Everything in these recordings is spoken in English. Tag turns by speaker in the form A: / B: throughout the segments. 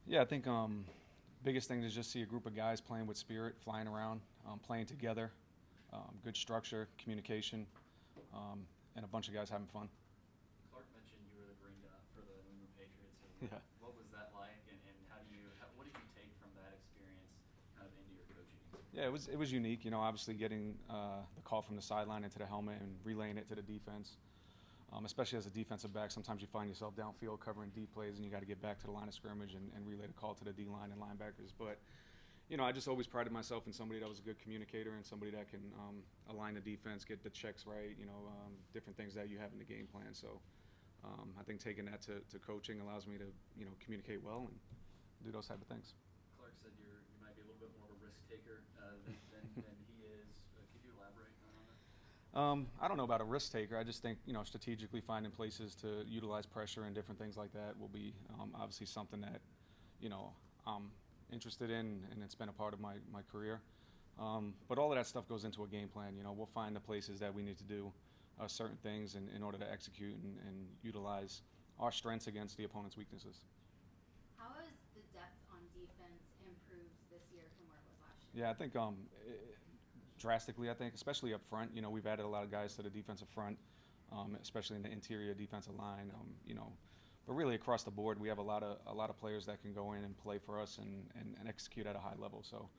A: Yeah, I think biggest thing is just see a group of guys playing with spirit, flying around, playing together, good structure, communication, and a bunch of guys having fun.
B: Clark mentioned you were the green dot for the New England Patriots. So
A: Yeah.
B: what was that like, and what did you take from that experience kind of into your coaching experience?
A: Yeah, it was unique. Obviously getting the call from the sideline into the helmet and relaying it to the defense. Especially as a defensive back, sometimes you find yourself downfield covering deep plays, and you got to get back to the line of scrimmage and relay the call to the D line and linebackers. But I just always prided myself in somebody that was a good communicator and somebody that can align the defense, get the checks right, different things that you have in the game plan. So I think taking that to coaching allows me to, communicate well and do those type of things.
B: Clark said you might be a little bit more of a risk taker than he is. Could you elaborate on that?
A: I don't know about a risk taker. I just think, strategically finding places to utilize pressure and different things like that will be obviously something that, I'm interested in, and it's been a part of my career. But all of that stuff goes into a game plan. We'll find the places that we need to do certain things in order to execute and utilize our strengths against the opponent's weaknesses.
C: How has the depth on defense improved this year from where it was last year?
A: Yeah, I think drastically. I think, especially up front. We've added a lot of guys to the defensive front, especially in the interior defensive line. But really across the board, we have a lot of players that can go in and play for us and execute at a high level. So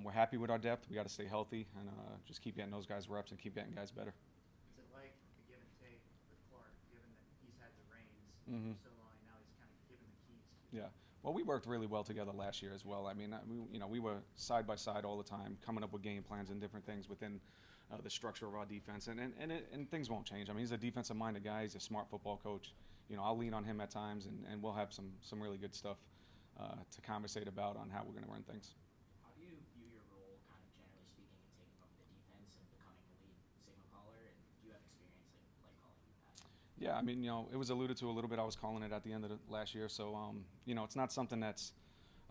A: we're happy with our depth. We got to stay healthy and just keep getting those guys reps and keep getting guys better.
D: Is it like the give and take with Clark, given that he's had the reins
A: Mm-hmm.
D: for so long, now he's kind of given the keys to you?
A: Yeah. Well, we worked really well together last year as well. I mean, we were side by side all the time, coming up with game plans and different things within the structure of our defense, and things won't change. I mean, he's a defensive-minded guy. He's a smart football coach. I'll lean on him at times, and we'll have some really good stuff to conversate about on how we're going to run things.
E: How do you view your role, kind of generally speaking, in taking over the defense and becoming the lead signal caller? And do you have experience like calling that?
A: Yeah, I mean, it was alluded to a little bit. I was calling it at the end of the last year, so it's not something that's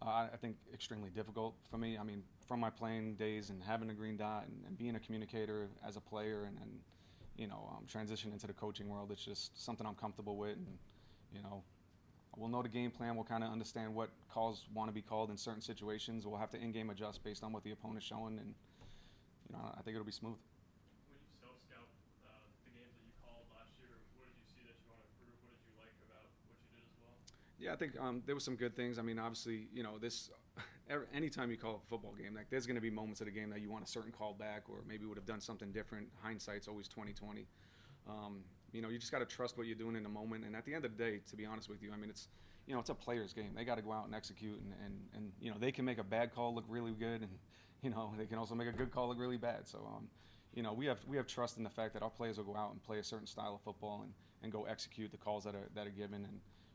A: I think extremely difficult for me. I mean, from my playing days and having a green dot and being a communicator as a player and transition into the coaching world, it's just something I'm comfortable with. And we'll know the game plan. We'll kind of understand what calls want to be called in certain situations. We'll have to in-game adjust based on what the opponent's showing, and I think it'll be smooth.
F: When you self-scout the games that you called last year, what did you see that you want to improve? What did you like about what you did as well?
A: Yeah, I think there were some good things. I mean, obviously, anytime you call a football game, like there's going to be moments of the game that you want a certain call back, or maybe would have done something different. Hindsight's always 20/20. You just got to trust what you're doing in the moment. And at the end of the day, to be honest with you, I mean, it's a player's game. They got to go out and execute, and they can make a bad call look really good, and they can also make a good call look really bad. So we have trust in the fact that our players will go out and play a certain style of football and go execute the calls that are given.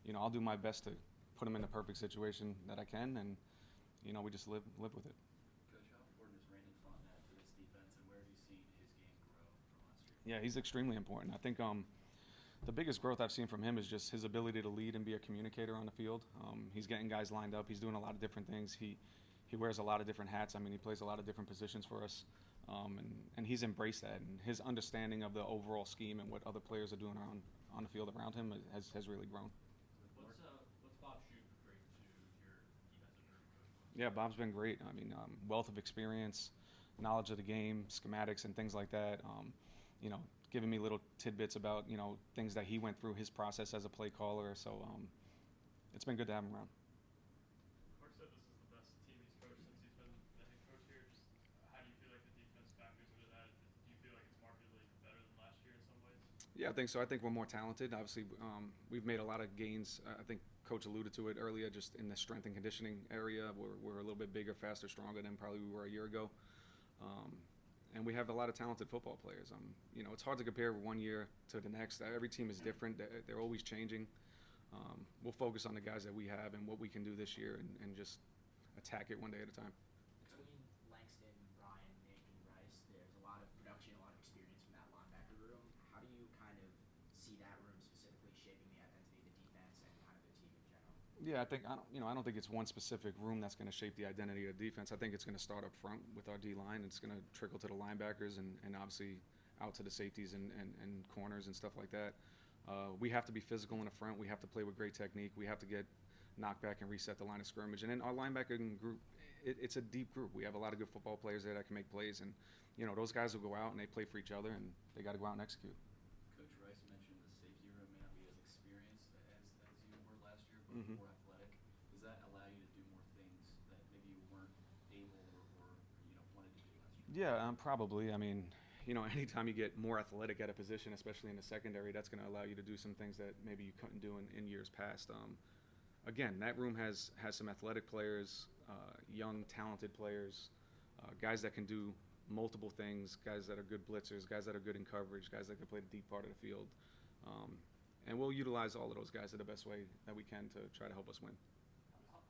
A: And I'll do my best to put them in the perfect situation that I can, and we just live with it.
B: Coach, how important is Randy Fontenot to this defense, and where have you seen his game grow from last year?
A: Yeah, he's extremely important. I think the biggest growth I've seen from him is just his ability to lead and be a communicator on the field. He's getting guys lined up. He's doing a lot of different things. He wears a lot of different hats. I mean, he plays a lot of different positions for us, and he's embraced that. And his understanding of the overall scheme and what other players are doing on the field around him has really grown.
F: What's Bob Shoop bring to your defensive coach?
A: Yeah, Bob's been great. I mean, wealth of experience, knowledge of the game, schematics, and things like that. Giving me little tidbits about things that he went through, his process as a play caller. So it's been good to have him around.
F: Clark said this is the best team he's coached since he's been the head coach here. Just how do you feel like the defense factors into that? Do you feel like it's markedly better than last year in some ways?
A: Yeah, I think so. I think we're more talented. Obviously, we've made a lot of gains. I think Coach alluded to it earlier, just in the strength and conditioning area. We're a little bit bigger, faster, stronger than probably we were a year ago. And we have a lot of talented football players. It's hard to compare one year to the next. Every team is different. They're always changing. We'll focus on the guys that we have and what we can do this year and just attack it one day at a time.
E: Between Langston, Ryan, Nick, and Rice, there's a lot of production, a lot of experience from that linebacker room. How do you kind of see that room specifically shaping the identity of the defense and kind of the team in general?
A: Yeah, I don't think it's one specific room that's going to shape the identity of the defense. I think it's going to start up front with our D line. It's going to trickle to the linebackers and obviously out to the safeties and corners and stuff like that. We have to be physical in the front. We have to play with great technique. We have to get knock back and reset the line of scrimmage. And then our linebacking group, it's a deep group. We have a lot of good football players there that can make plays, and those guys will go out and they play for each other, and they got to go out and execute.
B: Coach Rice mentioned the safety room may not be as experienced as you were last year, but
A: Mhm.
B: more athletic. Does that allow you to do more things that maybe you weren't able or wanted to do last year?
A: Yeah, probably. I mean, anytime you get more athletic at a position, especially in the secondary, that's going to allow you to do some things that maybe you couldn't do in years past. Again, that room has some athletic players, young, talented players, guys that can do multiple things, guys that are good blitzers, guys that are good in coverage, guys that can play the deep part of the field. And we'll utilize all of those guys in the best way that we can to try to help us win.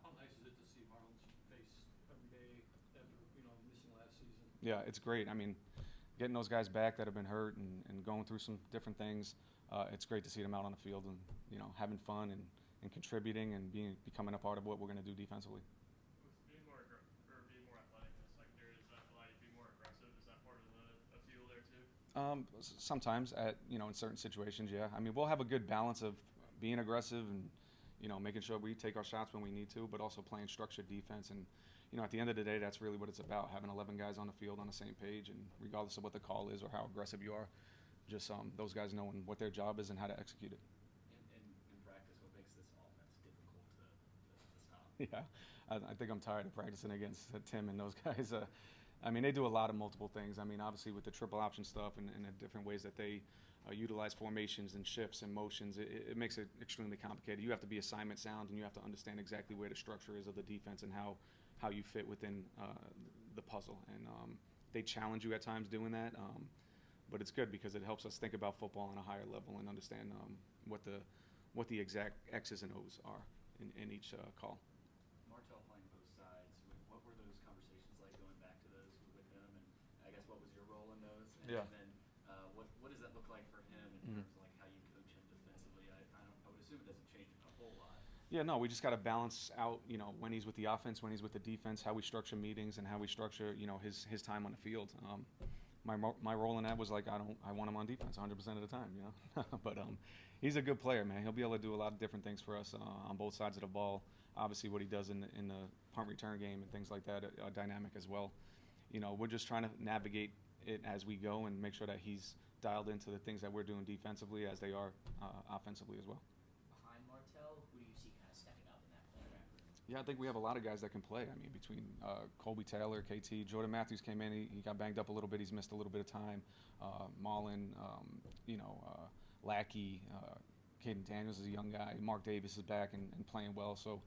G: How nice is it to see Marlon's face every day after missing last season?
A: Yeah, it's great. I mean, getting those guys back that have been hurt and going through some different things, it's great to see them out on the field and having fun and contributing and becoming a part of what we're going to do defensively.
F: With being more being more athletic in the secondary, does that allow you to be more aggressive? Is that part of the appeal there too?
A: Sometimes in certain situations, yeah. I mean, we'll have a good balance of being aggressive and making sure we take our shots when we need to, but also playing structured defense. And at the end of the day, that's really what it's about: having 11 guys on the field on the same page, and regardless of what the call is or how aggressive you are, just those guys knowing what their job is and how to execute it.
B: In practice, what makes this offense difficult to stop?
A: Yeah, I think I'm tired of practicing against Tim and those guys. I mean, they do a lot of multiple things. I mean, obviously with the triple option stuff and the different ways that they utilize formations and shifts and motions, it makes it extremely complicated. You have to be assignment sound, and you have to understand exactly where the structure is of the defense and how you fit within the puzzle. And they challenge you at times doing that, but it's good because it helps us think about football on a higher level and understand what the exact X's and O's are in each call.
B: Martell playing both sides, what were those conversations like going back to those with him, and I guess what was your role in those?
A: Yeah.
B: And then what does that look like for him in terms of like how you coach him defensively? I would assume it doesn't change a whole lot.
A: Yeah, no, we just got to balance out, when he's with the offense, when he's with the defense, how we structure meetings and how we structure, his time on the field. My role in that was like, I want him on defense 100% of the time, but he's a good player, man. He'll be able to do a lot of different things for us on both sides of the ball. Obviously, what he does in the punt return game and things like that are dynamic as well. We're just trying to navigate it as we go and make sure that he's dialed into the things that we're doing defensively as they are offensively as well.
E: Behind Martell, who do you see kind of stepping up in that cornerback room?
A: Yeah, I think we have a lot of guys that can play. I mean, between Colby Taylor, KT, Jordan Matthews came in. He got banged up a little bit. He's missed a little bit of time. Marlon, Lackey, Caden Daniels is a young guy. Mark Davis is back and playing well. So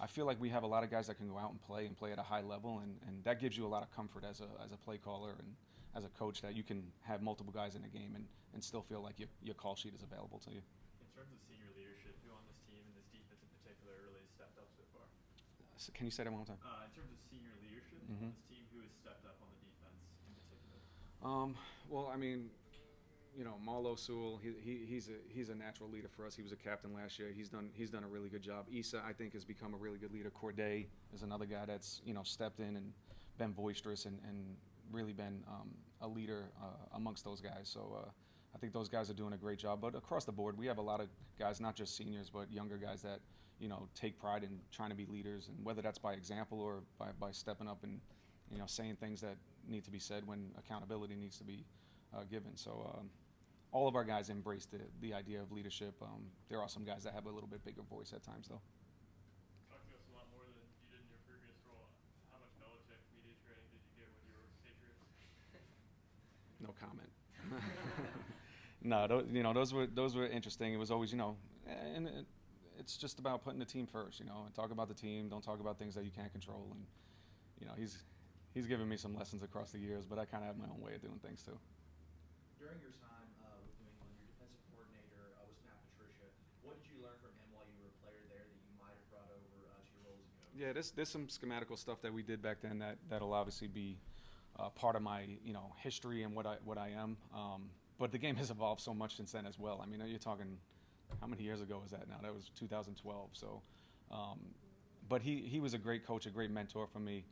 A: I feel like we have a lot of guys that can go out and play at a high level, and that gives you a lot of comfort as a play caller and as a coach, that you can have multiple guys in a game and still feel like your call sheet is available to you.
F: In terms of senior leadership, who on this team and this defense in particular really stepped up so far?
A: Can you say that one more time?
F: In terms of senior leadership
A: Mhm.
F: on this team, who has stepped up on the defense in particular?
A: Well, I mean, Marlo Sewell, he's a natural leader for us. He was a captain last year. He's done a really good job. Issa, I think, has become a really good leader. Corday is another guy that's stepped in and been boisterous and really been a leader amongst those guys. So I think those guys are doing a great job. But across the board, we have a lot of guys, not just seniors, but younger guys that take pride in trying to be leaders, and whether that's by example or by stepping up and saying things that need to be said when accountability needs to be given. So all of our guys embrace the idea of leadership. There are some guys that have a little bit bigger voice at times, though.
F: Talk to us a lot more than you did in your previous role. How much Belichick media training did you get when you were with Patriots?
A: No comment. No, those were interesting. It was always, and it's just about putting the team first, and talk about the team. Don't talk about things that you can't control. And he's given me some lessons across the years, but I kind of have my own way of doing things too.
H: During your time with New England, your defensive coordinator was Matt Patricia. What did you learn from him while you were a player there that you might have brought over to your role as a coach?
A: Yeah, there's some schematical stuff that we did back then that'll obviously be part of my history and what I am. But the game has evolved so much since then as well. I mean, you're talking, how many years ago was that now? That was 2012. So, but he was a great coach, a great mentor for me.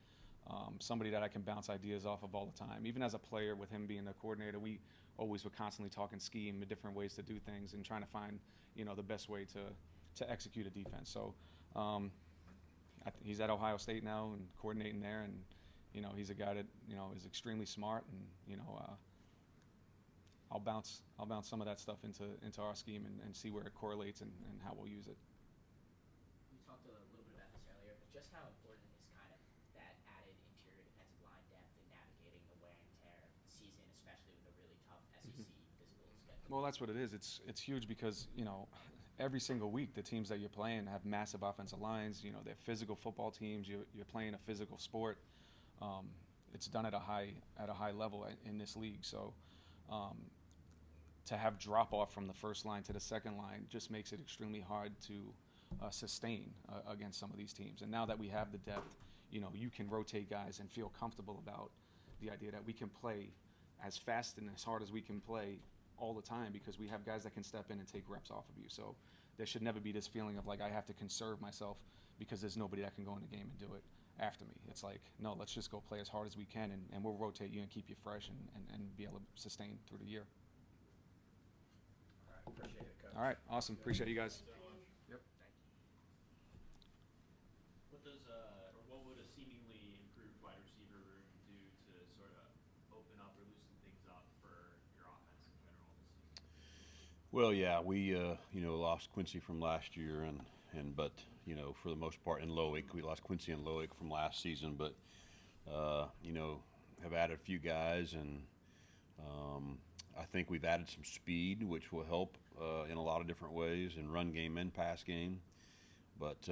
A: Somebody that I can bounce ideas off of all the time. Even as a player, with him being the coordinator, we always were constantly talking scheme and different ways to do things and trying to find, the best way to execute a defense. So He's at Ohio State now and coordinating there, and he's a guy that is extremely smart, and I'll bounce some of that stuff into our scheme and see where it correlates and how we'll use it.
E: You talked a little bit about this earlier, but just how important is kind of that added interior defensive line depth in navigating the wear and tear season, especially with a really tough SEC physical schedule?
A: Well, that's what it is. It's huge because every single week the teams that you're playing have massive offensive lines. They're physical football teams. You're playing a physical sport. It's done at a high level in this league. So to have drop off from the first line to the second line just makes it extremely hard to sustain against some of these teams. And now that we have the depth, you can rotate guys and feel comfortable about the idea that we can play as fast and as hard as we can play all the time because we have guys that can step in and take reps off of you. So there should never be this feeling of like I have to conserve myself because there's nobody that can go in the game and do it after me. It's like, no, let's just go play as hard as we can, and we'll rotate you and keep you fresh and be able to sustain through the year.
H: All right, appreciate it, Coach.
A: All right, awesome. Appreciate you guys. Yep.
E: Thank you.
B: What does or what would a seemingly improved wide receiver room do to sort of open up or loosen things up for your offense in general this season?
I: Well, yeah, we lost Quincy from last year, but for the most part in Loic, we lost Quincy and Loic from last season, but have added a few guys, and I think we've added some speed, which will help in a lot of different ways in run game and pass game. But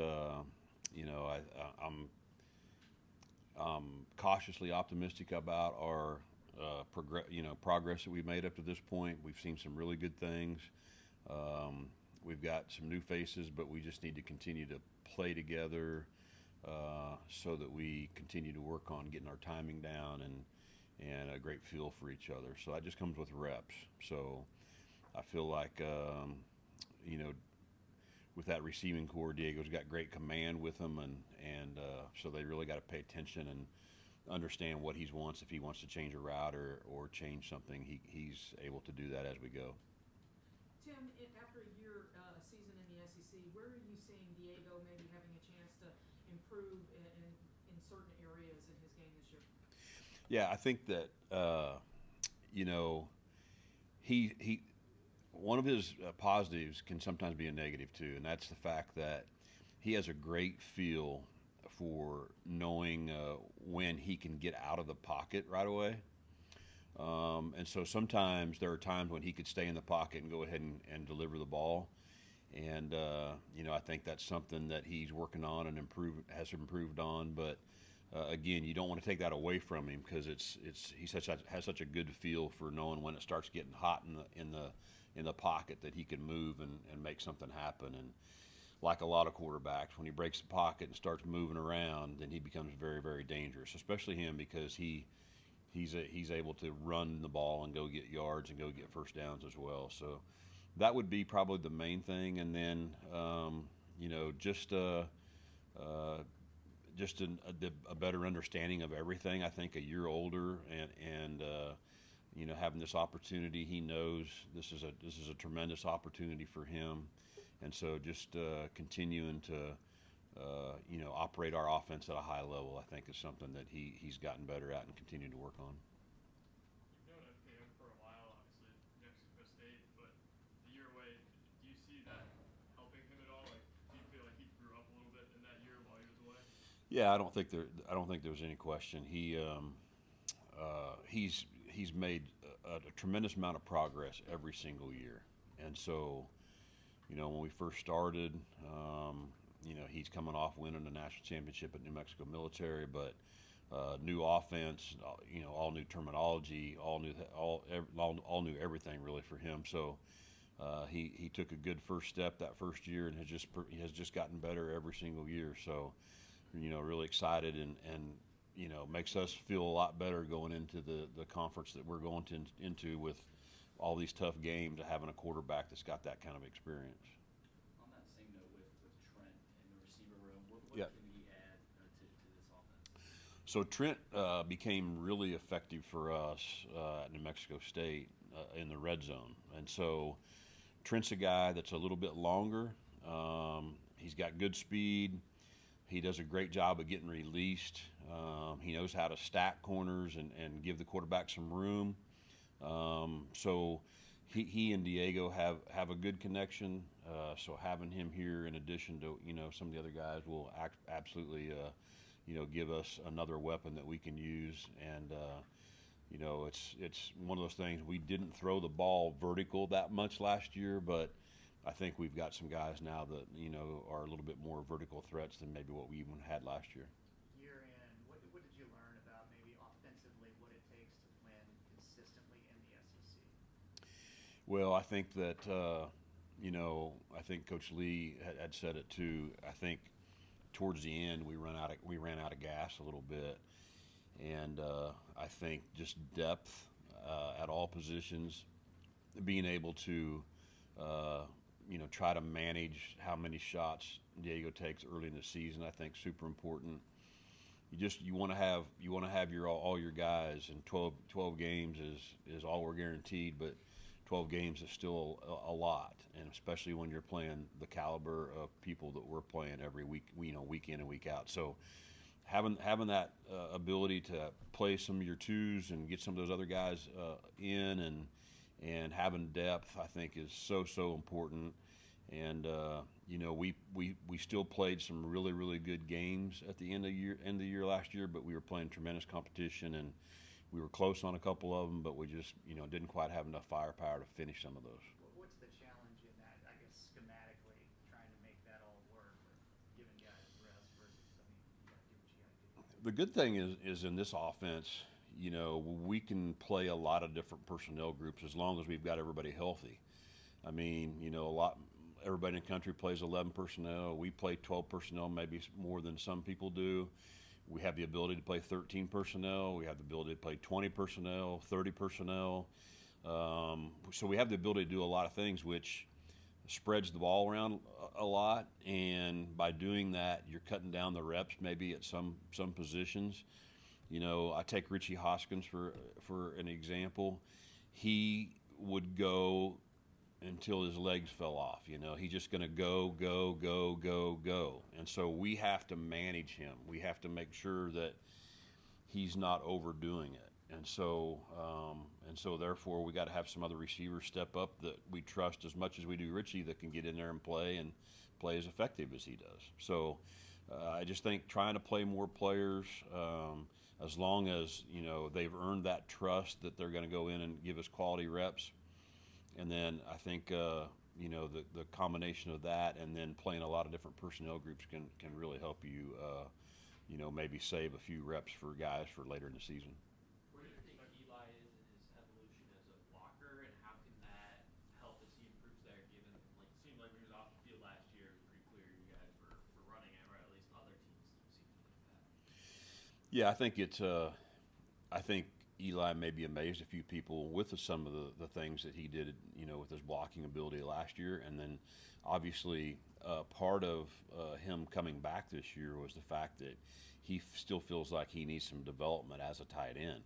I: I'm cautiously optimistic about our progress that we've made up to this point. We've seen some really good things. We've got some new faces, but we just need to continue to play together so that we continue to work on getting our timing down and a great feel for each other. So that just comes with reps. So I feel like, with that receiving core, Diego's got great command with them, and so they really got to pay attention and understand what he wants. If he wants to change a route or change something, he's able to do that as we go.
J: Tim, after a year, a season in the SEC, where are you seeing Diego maybe having a chance to improve in certain areas in his game this year?
I: Yeah, I think that he one of his positives can sometimes be a negative too, and that's the fact that he has a great feel for knowing when he can get out of the pocket right away. And so sometimes there are times when he could stay in the pocket and go ahead and deliver the ball. And, I think that's something that he's working on and has improved on. But, again, you don't want to take that away from him because he has such a good feel for knowing when it starts getting hot in the pocket that he can move and make something happen. And like a lot of quarterbacks, when he breaks the pocket and starts moving around, then he becomes very, very dangerous, especially him because he's able to run the ball and go get yards and go get first downs as well. So that would be probably the main thing. And then, just a better understanding of everything. I think a year older and having this opportunity, he knows this is a tremendous opportunity for him. And so just continuing to operate our offense at a high level, I think, is something that he's gotten better at and continuing to work on.
F: You've known FKM for a while, obviously, New Mexico State, but the year away, do you see that helping him at all? Like, do you feel like he grew up a little bit in that year while he was away?
I: Yeah, I don't think there's any question. He's made a tremendous amount of progress every single year, and so when we first started, he's coming off winning the national championship at New Mexico Military, but new offense, all new terminology, all new everything really for him. So he took a good first step that first year and has just gotten better every single year. So really excited and makes us feel a lot better going into the conference that we're going into with all these tough games, having a quarterback that's got that kind of experience.
B: On that same note, with Trent in the receiver room, what
I: Yeah.
B: can he add to this offense?
I: So Trent became really effective for us at New Mexico State in the red zone. And so Trent's a guy that's a little bit longer, He's got good speed. He does a great job of getting released. He knows how to stack corners and give the quarterback some room. So he and Diego have a good connection. So having him here in addition to, some of the other guys will absolutely, give us another weapon that we can use. And, it's one of those things. We didn't throw the ball vertical that much last year, but I think we've got some guys now that, are a little bit more vertical threats than maybe what we even had last year.
D: Year in, what did you learn about maybe offensively what it takes to win consistently in the SEC?
I: Well, I think that, I think Coach Lee had said it too. I think towards the end we ran out of gas a little bit, and I think just depth at all positions, being able to try to manage how many shots Diego takes early in the season, I think super important. You want to have all your guys, and 12 games is all we're guaranteed, but 12 games is still a lot, and especially when you're playing the caliber of people that we're playing every week, week in and week out. So having that ability to play some of your twos and get some of those other guys in and having depth, I think, is so important. And we still played some really, really good games at the end of the year last year, but we were playing tremendous competition, and we were close on a couple of them, but we just didn't quite have enough firepower to finish some of those.
D: What's the challenge in that, I guess, schematically, trying to make that all work, or giving guys rest versus, you got to do what you got to do?
I: The good thing is in this offense, we can play a lot of different personnel groups as long as we've got everybody healthy. I mean, everybody in the country plays 11 personnel. We play 12 personnel, maybe more than some people do. We have the ability to play 13 personnel. We have the ability to play 20 personnel, 30 personnel. So we have the ability to do a lot of things, which spreads the ball around a lot. And by doing that, you're cutting down the reps maybe at some positions. I take Richie Hoskins for an example. He would go until his legs fell off. He's just going to go. And so we have to manage him. We have to make sure that he's not overdoing it. And so therefore we got to have some other receivers step up that we trust as much as we do Richie, that can get in there and play as effective as he does. So I just think trying to play more players, as long as, they've earned that trust that they're going to go in and give us quality reps. And then I think, the combination of that and then playing a lot of different personnel groups can really help you, maybe save a few reps for guys for later in the season.
B: Where do you think Eli is in his evolution as a blocker, and how can that help as he improves there, given, it seemed like when he was off the field last year, it was pretty clear you guys were running it, or at least other teams seem to think that.
I: Yeah, I think I think Eli may be amazed a few people with some of the things that he did, with his blocking ability last year. And then obviously part of him coming back this year was the fact that he still feels like he needs some development as a tight end.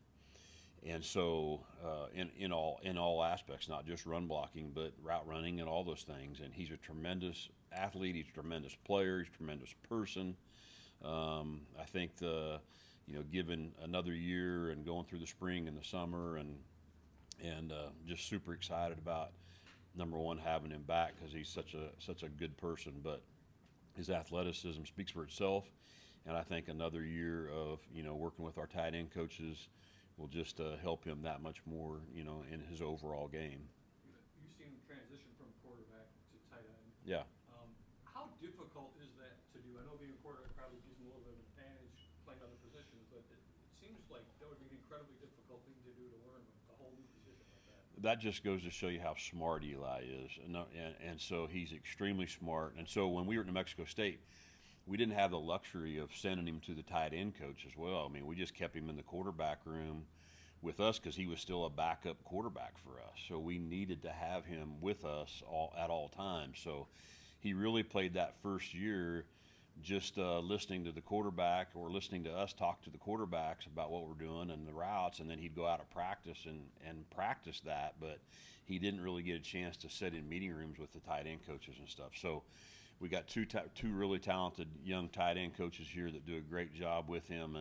I: And so in all aspects, not just run blocking, but route running and all those things. And he's a tremendous athlete. He's a tremendous player. He's a tremendous person. I think given another year and going through the spring and the summer and just super excited about, number one, having him back because he's such a good person, but his athleticism speaks for itself. And I think another year of, working with our tight end coaches will just help him that much more, in his overall game.
G: You've seen him transition from quarterback to tight end.
I: Yeah.
G: How difficult is that to do? I know being a quarterback probably gives him a little bit of advantage playing other positions, but it seems like that would be an incredibly difficult thing to do, to learn a whole new position like that.
I: That just goes to show you how smart Eli is. And so he's extremely smart. And so when we were at New Mexico State, we didn't have the luxury of sending him to the tight end coach as well. I mean, we just kept him in the quarterback room with us because he was still a backup quarterback for us. So we needed to have him with us at all times. So he really played that first year just listening to the quarterback or listening to us talk to the quarterbacks about what we're doing and the routes, and then he'd go out of practice and practice that, but he didn't really get a chance to sit in meeting rooms with the tight end coaches and stuff. So we got two really talented young tight end coaches here that do a great job with him,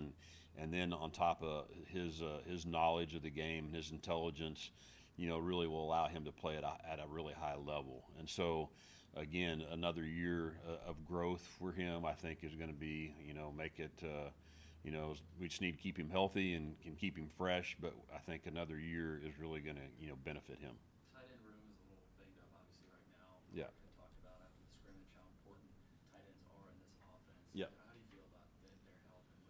I: and then on top of his knowledge of the game and his intelligence, really will allow him to play at a really high level. And so, again, another year of growth for him, I think, is going to be, make it, we just need to keep him healthy and can keep him fresh. But I think another year is really going to, benefit him.
B: Tight end room is a little banged up, obviously, right now.
I: Yeah.
B: We talked about after the scrimmage how important tight ends are in this offense.
I: Yeah.
B: How do you feel about their health and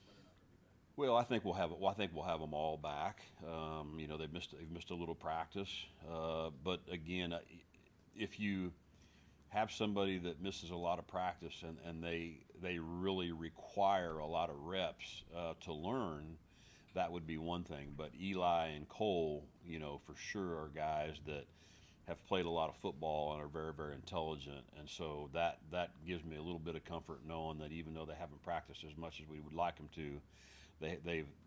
B: whether or not they'll be back?
I: Well, I think we'll have them all back. They've missed a little practice, but again, if you have somebody that misses a lot of practice and they really require a lot of reps to learn, that would be one thing. But Eli and Cole, for sure are guys that have played a lot of football and are very, very intelligent. And so that gives me a little bit of comfort knowing that even though they haven't practiced as much as we would like them to,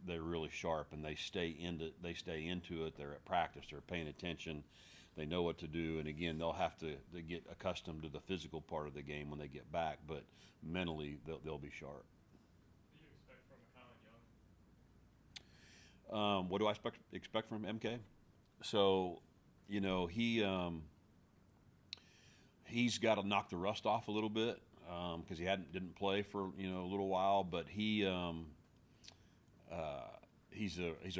I: they're really sharp and they stay into it. They're at practice. They're paying attention. They know what to do. And again, they'll have to get accustomed to the physical part of the game when they get back. But mentally, they'll be sharp.
F: What do you expect from Colin Young?
I: What do I expect from MK? So, he's got to knock the rust off a little bit because he didn't play for a little while. But he's a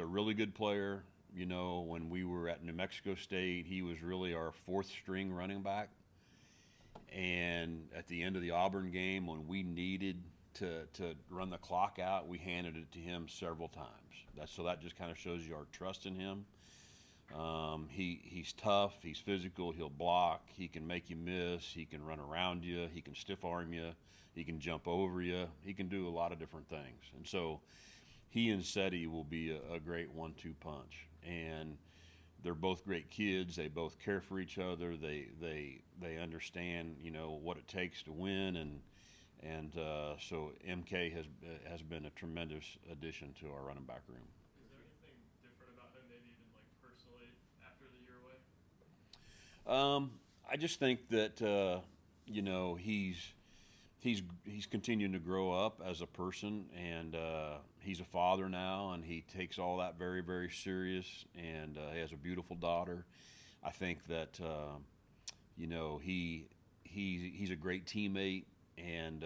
I: really good player. When we were at New Mexico State, he was really our fourth string running back. And at the end of the Auburn game, when we needed to run the clock out, we handed it to him several times. So that just kind of shows you our trust in him. He's tough. He's physical. He'll block. He can make you miss. He can run around you. He can stiff arm you. He can jump over you. He can do a lot of different things. And so he and Seti will be a great 1-2 punch. And they're both great kids. They both care for each other. They understand what it takes to win, and so MK has been a tremendous addition to our running back room.
F: Is there anything different about him, maybe even like personally, after the year away?
I: I just think that he's continuing to grow up as a person, and he's a father now, and he takes all that very, very serious, and he has a beautiful daughter. I think that he's a great teammate, and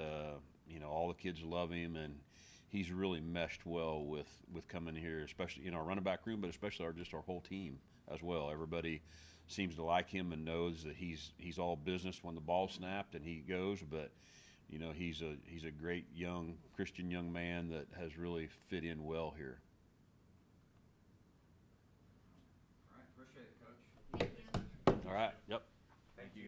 I: all the kids love him, and he's really meshed well with coming here, especially in our running back room, but especially our whole team as well. Everybody seems to like him and knows that he's all business when the ball's snapped and he goes, but he's a great young Christian young man that has really fit in well here.
E: All right, appreciate it, Coach.
C: Thank you.
I: All right. Yep.